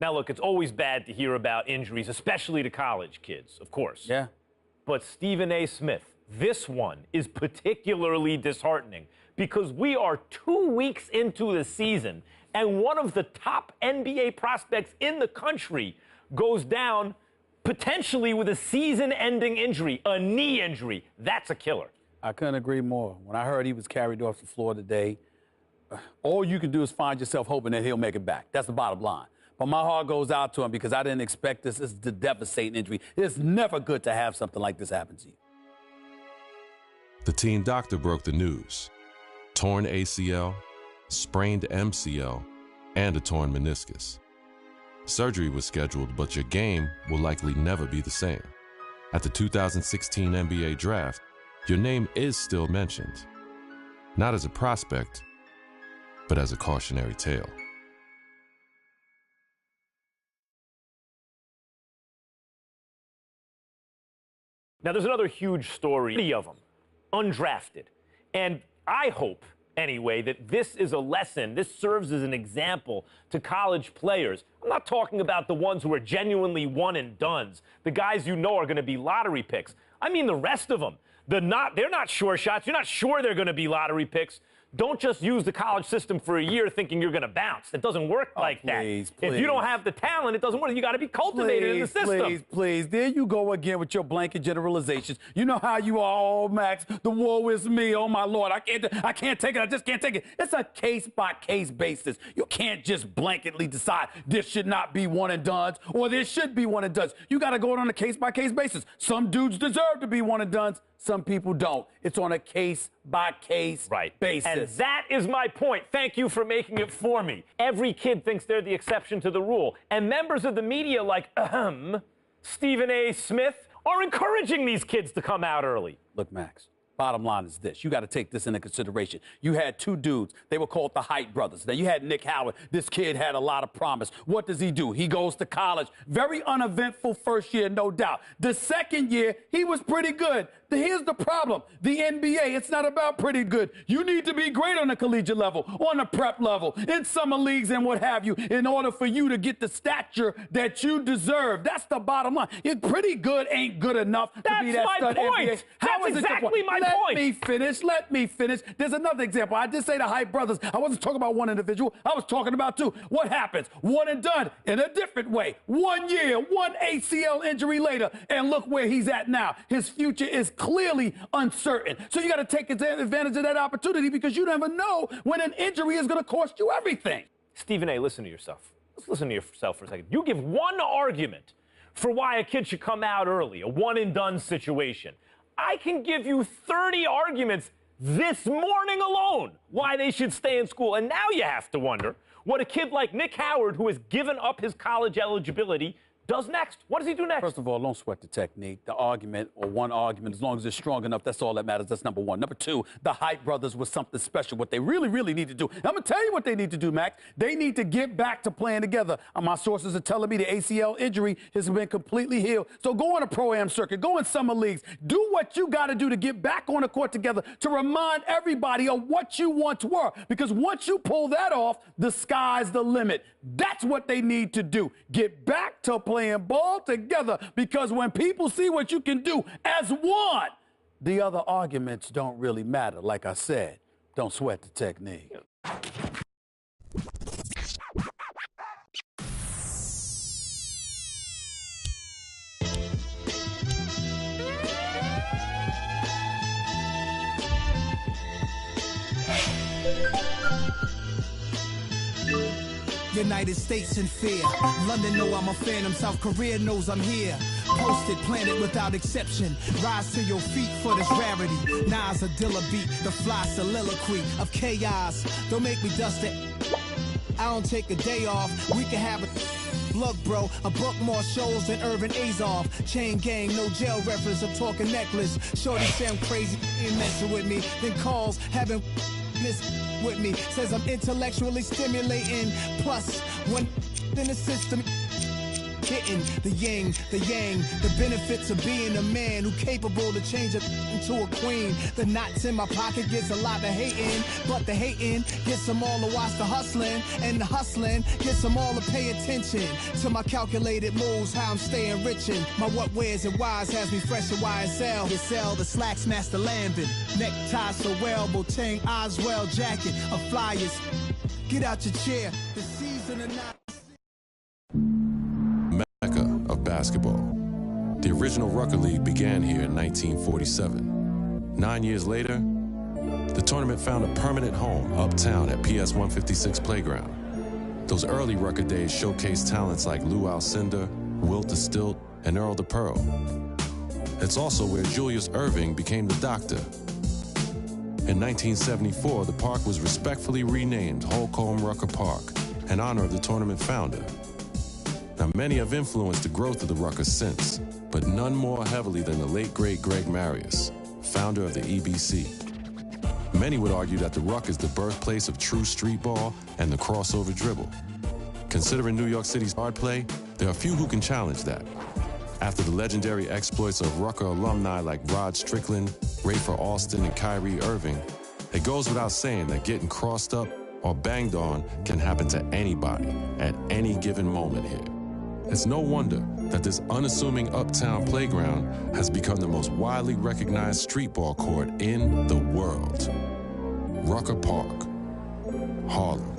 Now, look, it's always bad to hear about injuries, especially to college kids, of course. Yeah. But Stephen A. Smith, this one is particularly disheartening because we are 2 weeks into the season and one of the top NBA prospects in the country goes down potentially with a season-ending injury, a knee injury. That's a killer. I couldn't agree more. When I heard he was carried off the floor today, all you can do is find yourself hoping that he'll make it back. That's the bottom line. But my heart goes out to him because I didn't expect this. This is a devastating injury. It's never good to have something like this happen to you. The team doctor broke the news. Torn ACL, sprained MCL, and a torn meniscus. Surgery was scheduled, but your game will likely never be the same. At the 2016 NBA Draft, your name is still mentioned. Not as a prospect, but as a cautionary tale. Now, there's another huge story, 3 of them, undrafted. And I hope, anyway, that this is a lesson, this serves as an example to college players. I'm not talking about the ones who are genuinely one and dones, the guys you know are going to be lottery picks. I mean the rest of them. They're not sure shots. You're not sure they're going to be lottery picks. Don't just use the college system for a year thinking you're going to bounce. It doesn't work like that. If you don't have the talent, it doesn't work. You got to be cultivated in the system. Please. There you go again with your blanket generalizations. You know how you are, oh, Max. The woe is me. Oh, my Lord. I can't take it. I just can't take it. It's a case-by-case basis. You can't just blanketly decide this should not be one and dones or this should be one and dones. You got to go on a case-by-case basis. Some dudes deserve to be one and dones. Some people don't. It's on a case-by-case basis. And that is my point. Thank you for making it for me. Every kid thinks they're the exception to the rule. And members of the media like, Stephen A. Smith, are encouraging these kids to come out early. Look, Max, bottom line is this. You got to take this into consideration. You had 2 dudes. They were called the Height brothers. Now, you had Nick Howard. This kid had a lot of promise. What does he do? He goes to college. Very uneventful first year, no doubt. The second year, he was pretty good. Here's the problem. The NBA, it's not about pretty good. You need to be great on the collegiate level, on the prep level, in summer leagues and what have you, in order for you to get the stature that you deserve. That's the bottom line. Pretty good ain't good enough to be that stud NBA. That's exactly my point. Let me finish. There's another example. I did say the Height brothers. I wasn't talking about one individual. I was talking about 2. What happens? One and done in a different way. 1 year, 1 ACL injury later, and look where he's at now. His future is clearly uncertain. So you got to take advantage of that opportunity because you never know when an injury is going to cost you everything. Stephen A., listen to yourself. Let's listen to yourself for a second. You give one argument for why a kid should come out early, a one-and-done situation. I can give you 30 arguments this morning alone why they should stay in school. And now you have to wonder what a kid like Nick Howard, who has given up his college eligibility, does next. What does he do next? First of all, don't sweat the technique. The argument, or one argument, as long as it's strong enough, that's all that matters. That's number 1. Number 2, the Height brothers was something special. What they really need to do. I'm going to tell you what they need to do, Max. They need to get back to playing together. My sources are telling me the ACL injury has been completely healed. So go on a pro-am circuit. Go in summer leagues. Do what you got to do to get back on the court together to remind everybody of what you once were. Because once you pull that off, the sky's the limit. That's what they need to do. Get back to playing ball together, because when people see what you can do as one, the other arguments don't really matter. Like I said, don't sweat the technique. United States in fear. London know I'm a phantom. South Korea knows I'm here. Posted, planet without exception. Rise to your feet for this rarity. Nas a Dilla beat, the fly soliloquy of chaos. Don't make me dust it. I don't take a day off. We can have a look, bro. I book more shows than Irvin Azov. Chain gang, no jail reference. I'm talking necklace. Shorty say I'm crazy, ain't messing with me. Then calls, having with me, says I'm intellectually stimulating. Plus, one in the system, kitten. The yin, the yang, the benefits of being a man who capable to change a into a queen. The knots in my pocket gets a lot of hating, but the hating gets them all to watch the hustling, and the hustling gets them all to pay attention to my calculated moves, how I'm staying richin'. My what, where's, and why's has me fresh at YSL. You sell the slacks, Master Lambin, necktie so well, Boateng, Oswell jacket of flyers. Get out your chair, the season of not. Mecca of basketball. The original Rucker League began here in 1947. 9 years later, the tournament found a permanent home uptown at PS 156 Playground. Those early Rucker days showcased talents like Lou Alcindor, Wilt the Stilt, and Earl the Pearl. It's also where Julius Erving became the Doctor. In 1974, the park was respectfully renamed Holcomb Rucker Park in honor of the tournament founder. Now, many have influenced the growth of the Rucker since, but none more heavily than the late, great Greg Marius, founder of the EBC. Many would argue that the Ruck is the birthplace of true street ball and the crossover dribble. Considering New York City's hard play, there are few who can challenge that. After the legendary exploits of Rucker alumni like Rod Strickland, Rafer Alston, and Kyrie Irving, it goes without saying that getting crossed up or banged on can happen to anybody at any given moment here. It's no wonder that this unassuming uptown playground has become the most widely recognized street ball court in the world. Rucker Park, Harlem.